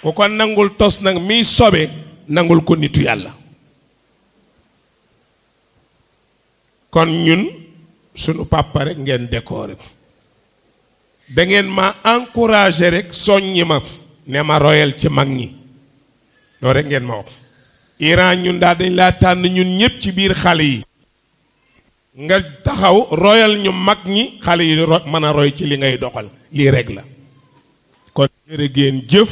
ku ko nangul tos nag miy sobe nangul ko nitu yàlla kon ñun sunu papa rek ngeen décoré da ngeen ma encouragé rek soññi ma ne ma royal ci mag ñi loolu rek ngeen ma wax Iran ñun daal dañ laa tànn ñun ñëpp ci biir xale yi nga taxaw royal ñu mag ñi xale yi mën a roy ci li ngay doxal lii rek la kon jërë ngeen jëf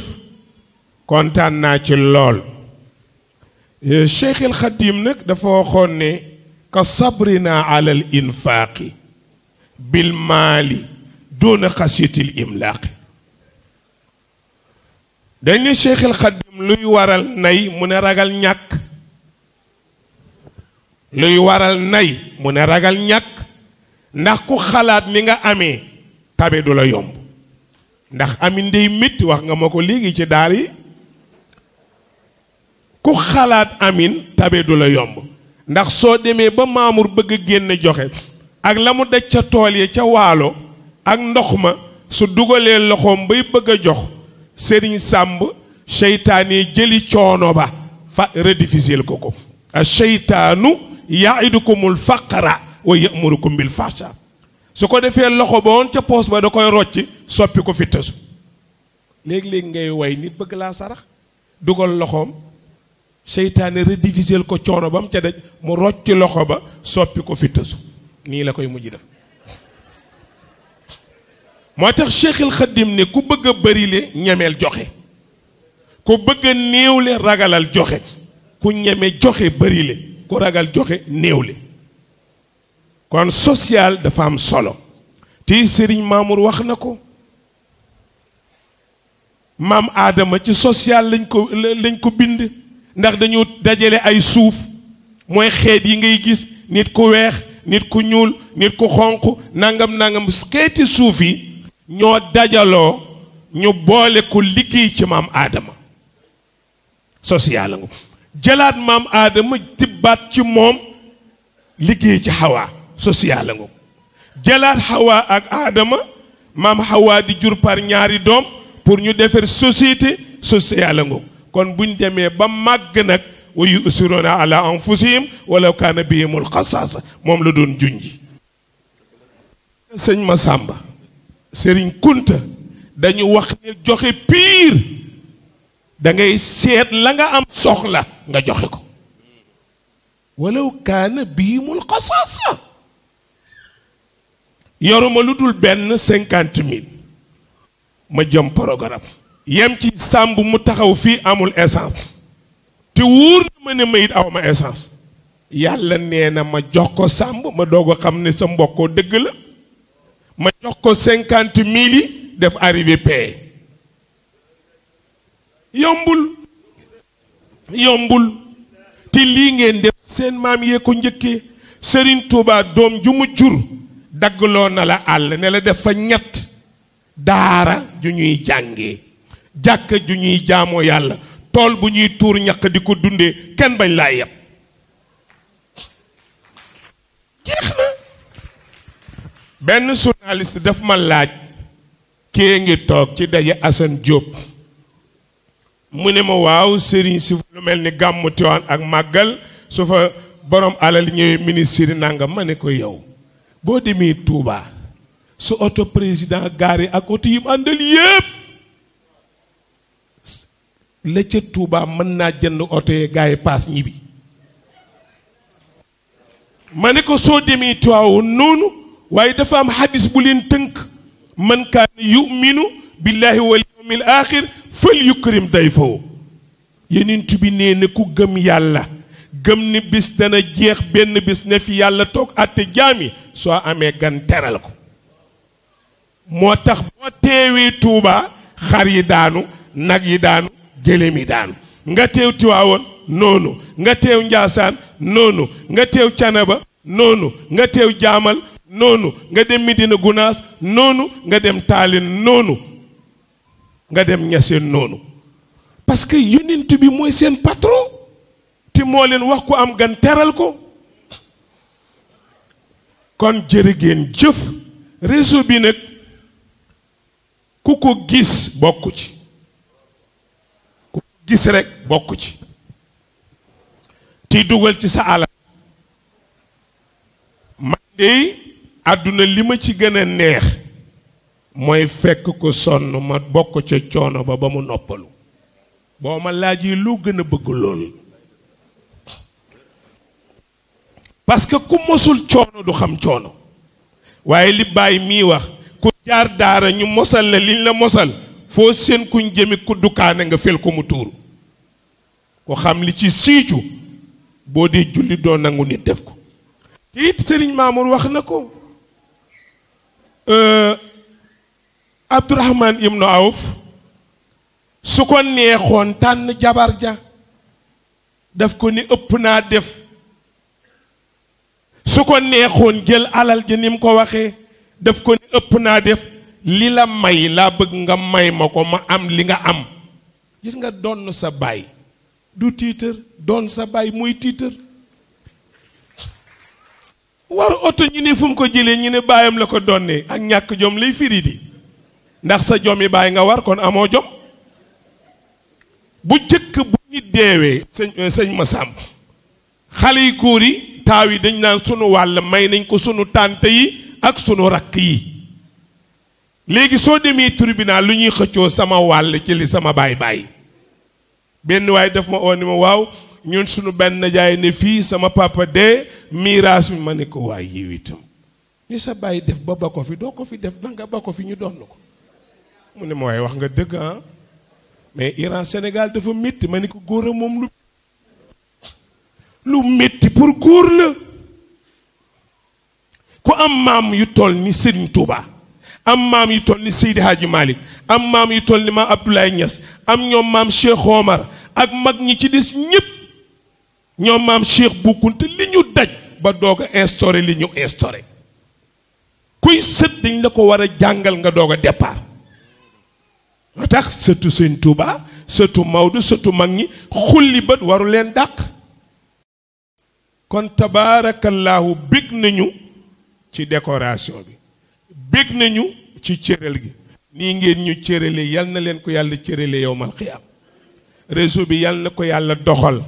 kontaan naa ci lool Cheikh El Khadim nag dafa waxoon ne ka sabrina ala al infaaqi bil maali doona xasiyatil imlaaqi dañ ne Cheikh El Khadim luy waral nay mu ne ragal ñàkk luy waral nay mu ne ragal ñàkk ndax ku xalaat ni nga amee tabe du la yomb ndax amin day métti wax nga ma ko léegi ci daar yi ku xalaat amin tabe du la yomb ndax soo demee ba Mamour bëgg a génn joxe ak la mu daj ca tool yi ca waalo ak ndox ma su dugalee loxoom bay bëgg a jox Sëriñ Sàmb seytaan yi jëli coono ba fa rediffuser ko ko a seytaanu yaidukumul faqra wa yamurukum bil fahsha su ko defee loxo ba woon ca poos ba da koy rocci soppi ko fi tësu léegi-léegi ngay way nit bëgg laa sarax dugal loxoom seytaane rediffuser ko coono ba mu ca daj mu rocci loxo ba soppi ko fi tësu nii la koy mujj def moo tax Cheikh El Khadim ne ku bëgg a bërile ñemeel joxe ku bëgg a néewle ragalal joxe ku ñeme joxe bërile ku ragal joxe néewle kon social dafa am solo te Serigne Mamour wax na ko maam Aadama ci social lañ ko bind ndax dañu dajale ay suuf mooy xeet yi ngay gis nit ku weex nit ku ñuul nit ku xonq nangam xeeti suuf yi ñoo dajaloo ñu boole ko liggéey ci maam Aadama social nga jëlaat maam Aadama tibbaat ci moom liggéey ci Hawa social nga jëlaat Hawa ak Aadama maam Hawa di jur par ñaari doom pour ñu defar société sociale nga kon buñ demee ba màgg nag wa yu'siruna ala anfusihim walaw kaana bihimul xasaasa moom la doon junji sëñ Masamba Sëriñ Kunta dañu wax ne joxe piir da ngay seet la nga am soxla nga joxe ko walaw kaana bihimul xasaasa yoruma lu dul benn 50 000 ma jëm programme yem ci sàmb mu taxaw fii amul essence te wóor na ma ne ma it aw ma essence yàlla nee na ma jox ko sàmb ma doog a xam ne sa mbokkoo dëgg la ma jox ko 50 000 yi def arrivé paye yombul te lii ngeen def seen maam yee ko njëkkee Serigne Touba doom ju mu jur daggloo na la àll ne la def fa ñett daara ju ñuy jàngee jàkka ju ñuy jaamoo yàlla tool bu ñuy tuur ñaq di ko dundee kenn bañ laa yeb jeex na benn journaliste daf ma laaj kee ngi toog ci daje Assane Diop mu ne ma waaw sëriñ si lu mel ni gàmmu Tiwaawan ak màggal su fa borom alal ñëwee ministre nangam ma ne ko yow boo demee Touba su oto président gaare ak oto yi mu àndal yépp la ca Touba mën naa jënd oto yee gaa yi paas ñibbi ma ne ko soo demee Tiwaawan noonu waaye dafa am xadis bu leen tënk man kaana yuminu billahi wal yawmil axir fal yukrim dayfahu yenent bi nee na ku gëm yàlla gëm ni bis dana jeex benn bis ne fi yàlla toog àtte jaami soo amee gan teral ko moo tax boo teewee Tuuba xar yi daanu nag yi daanu gëléem yi daanu nga teew Tiwaawoon noonu nga teew Njaasaan noonu nga teew Canaba noonu nga teew Jaamal noonu nga dem Medina Gunaas noonu nga dem Taalin noonu nga dem Ñaseen noonu parce que yonent bi mooy seen patron te moo leen wax ku am gan teral ko kon jërë ngeen jëf réseau bi nag ku ko gis bokku ci ku ko gis rek bokku ci ti dugal ci sa alal man de àdduna li ma ci gën a neex mooy fekk ko sonn ma bokk ca coono ba mu noppalu boo ma laajee lu gën a bëgg lool parce que ku mosul coono du xam coono waaye li bàyyi mii wax ku jaar daara ñu mosal la liñ la mosal foo seen kuñ jëmi ku dukaane nga fel ko mu tuuru ko xam li ci siicu boo dee julli doo nangu nit def ko te it Sëriñ Mamour wax na ko Abdourahman ibnu Awf su ko neexoon tànn jabar ja daf ko ni ëpp naa def su ko neexoon jël alal ja ni mu ko waxee daf ko ni ëpp naa def li la may laa bëgg nga may ma ko ma am li nga am gis nga doon sa baay du tiitër doon sa baay muy tiitër war oto ñu ne fu mu ko jëlee ñu ne baayam la ko donnee ak ñàkk jom lay firi di ndax sa jom yi baay nga war kon amoo jom bu jëkk bu nit deewee sëñ Masamba xale yu góor yi taaw yi dañ naan sunu wàll may nañ ko sunu tànte yi ak sunu rakk yi léegi soo demee tribunal lu ñuy xëccoo sama wàll ci li sama baay benn waaye daf ma oo ni ma waaw ñun sunu benn jaay ne fii sama papa dee miiraas mi ma ne ko waay yiw itam ni sa baay def ba ko fi doo ko fi def danga ba ko fi ñu doon ko mu ne ma waaye wax nga dëgg ah mais Iran Sénégal dafa métti ma ne ko góor a moom lu métti pour góor la ku am maam yu toll ni Serigne Touba am maam yu toll ni Seydi Hadji Malick am maam yu toll ni maam Abdoulaye Niass am ñoom maam Cheikh Omar ak mag ñi ci des ñépp ñoom maam Cheikh Bou Kounta li ñu daj ba doog a instauré li ñu instauré kuy sët dañ la ko war a jàngal nga doog a départ moo tax sëtu Sëñ Touba sëtu Maodo sëtu mag ñi xulli bët waru leen dàq kon tabaarakallaahu bég nañu ci décoration bi bég nañu ci cëral gi nii ngeen ñu cërale yal na leen ko yàlla cërale yowmal xiyaam réseau bi yal na ko yàlla doxal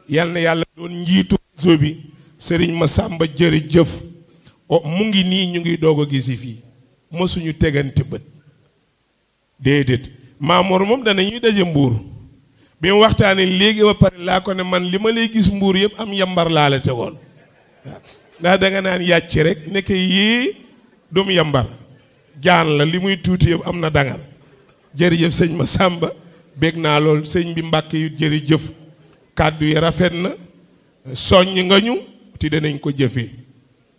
yal na yàlla doon njiitu réseau bi Sëriñ Masamba jërëjëf mu ngi nii ñu ngi doog a gisi fii mësuñu tegante bët déedéet Maamoor moom danañuy daje Mbuur bi mu waxtaanee léegi ba pare laa ko ne man li ma lay gis mbuur yëpp am yambar laa la tegoon waaw ndax da nga naan yàcc rek nekk yii dum yambar jaan la li muy tuuti yëpp am na dangal jërëjëf sëñ Massamba bég naa lool sëñ bi Mbàkke yu jërëjëf kàddu yi rafet na soññ nga ñu te danañ ko jëfee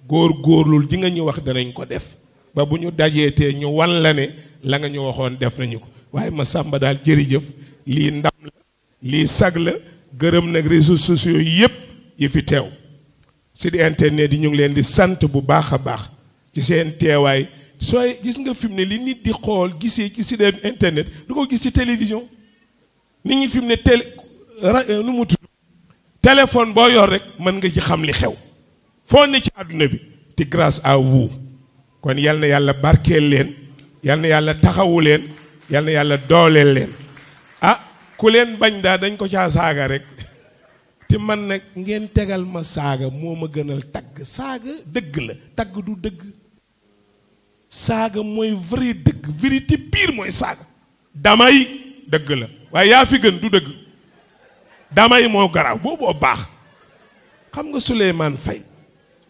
góor góorlul ji nga ñu wax danañ ko def ba bu ñu dajeetee ñu wan la ne la nga ñu waxoon def nañu ko waaye Massamba daal jërëjëf lii ndam la lii sag la gërëm nag réseaux sociaux yëpp yi fi teew site internet yi ñu ngi leen di sant bu baax a baax ci seen teewaay sooy gis nga fi mu ne li nit di xool gisee ci site internet du ko gis ci télévision nit ñi fi mu ne nu mu tudd téléphone boo yor rek mën nga ci xam li xew foo ne ci àdduna bi te grâce à vous kon yal na yàlla barkeel leen yal na yàlla taxawu leen yal na yàlla dooleel leen ah ku leen bañ daa dañ ko caa saaga rek te man nag ngeen tegal ma saaga moo ma gënal tagg saaga dëgg la tagg du dëgg saaga mooy vrai dëgg vérité pire mooy saaga damay dëgg la waaye yaa fi gën du dëgg damay moo garaaw booboo baax xam nga Souleymane Faye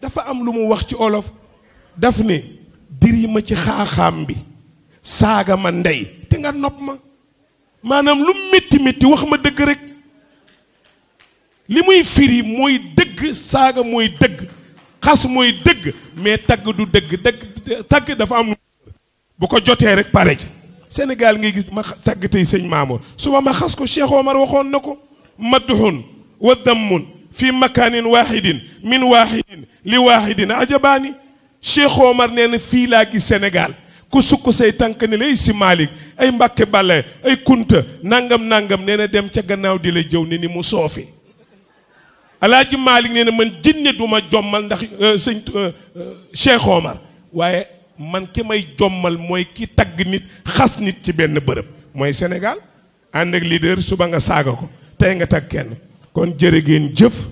dafa am lu mu wax ci olof daf ne diri ma ci xaaxaam bi saaga ma ndey te nga nopp ma maanaam lu métti métti wax ma dëgg rek li muy firi mooy dëgg saaga mooy dëgg xas mooy dëgg mais tagg du dëgg tagg dafa am bu ko jotee rek pare ci Sénégal ngay gis ma tagg tey sëñ Mamour suba ma xas ko Cheikh Omar waxoon na ko madduhun wa dammun fi makaanin waahidin min waahidin li waahidin ajabaani Cheikh Omar nee na fii laa gis Sénégal ku sukk say tànk ne lay si Malick ay Mbàkke Balla ay Kunta nangam nangam nee na dem ca gannaaw di la jëw ne ni mu soofi Alaaji Malick nee na man jinne du ma jommal ndax sëñ Cheikh Omar waaye man ki may jommal mooy ki tagg nit xas nit ci benn bërëb mooy Sénégal ànd ak leader suba nga saaga ko tey nga tag kenn kon jërë ngeen jëf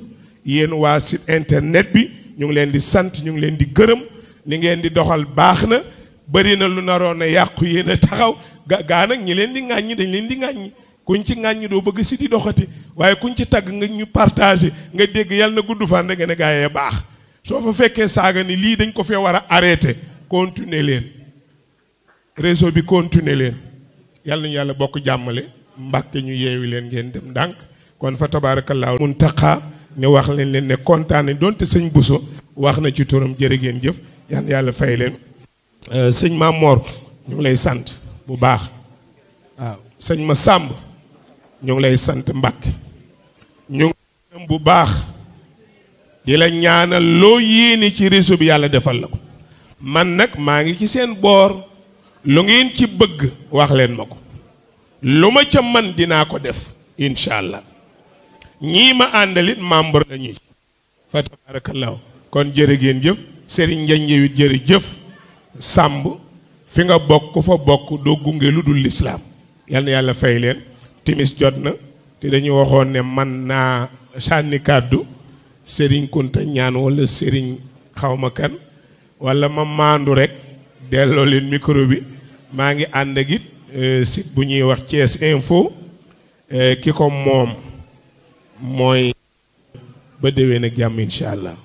yéen waa site internet bi ñu ngi leen di sant ñu ngi leen di gërëm li ngeen di doxal baax na bëri na lu naroon a yàqu yéen a taxaw gaa nag ñi leen di ŋàññi dañ leen di ŋàññi kuñ ci ŋàññi doo bëgg si di doxati waaye kuñ ci tagg nga ñu partagé nga dégg yàlla na gudd fan nga ne gaa yee baax soo fa fekkee saaga ni lii dañ ko fee war a arrêté continuer leen réseau bi continuer leen yàlla nañu yàlla bokk jàmmale Mbàkke ñu yeewi leen ngeen dem ndànk kon fa tabaarakallaahu Muntaqa ne wax leen ne kontaan donte sëñ Bousso wax na ci turam jërë ngeen jëf yal na yàlla fay leen sëñ Mamor ñu ngi lay sant bu baax waaw sëñ Massamba ñu ngi lay sant Mbàkke ñu ngi bu baax di la ñaanal loo yéene ci réseau bi yàlla defal la ko man nag maa ngi ci seen boor lu ngeen ci bëgg wax leen ma ko lu ma ca man dinaa ko def incha allah ñii ma àndalit membre la ñuy fa tabarakallahu kon jërë ngeen jëf Serigne Ndiagne yewit jërëjëf Samb fi nga bokk ku fa bokk doo gunge lu dul lislaam yal na yàlla fay leen timis jot na te dañu waxoon ne man naa sànni kàddu Serigne Kunta ñaan wala Serigne xawma kan wala ma maandu rek delloo leen micro bi maa ngi ànd ak it site bu ñuy wax Thiès Info ki ko moom mooy ba déwén ak jàmm incha allah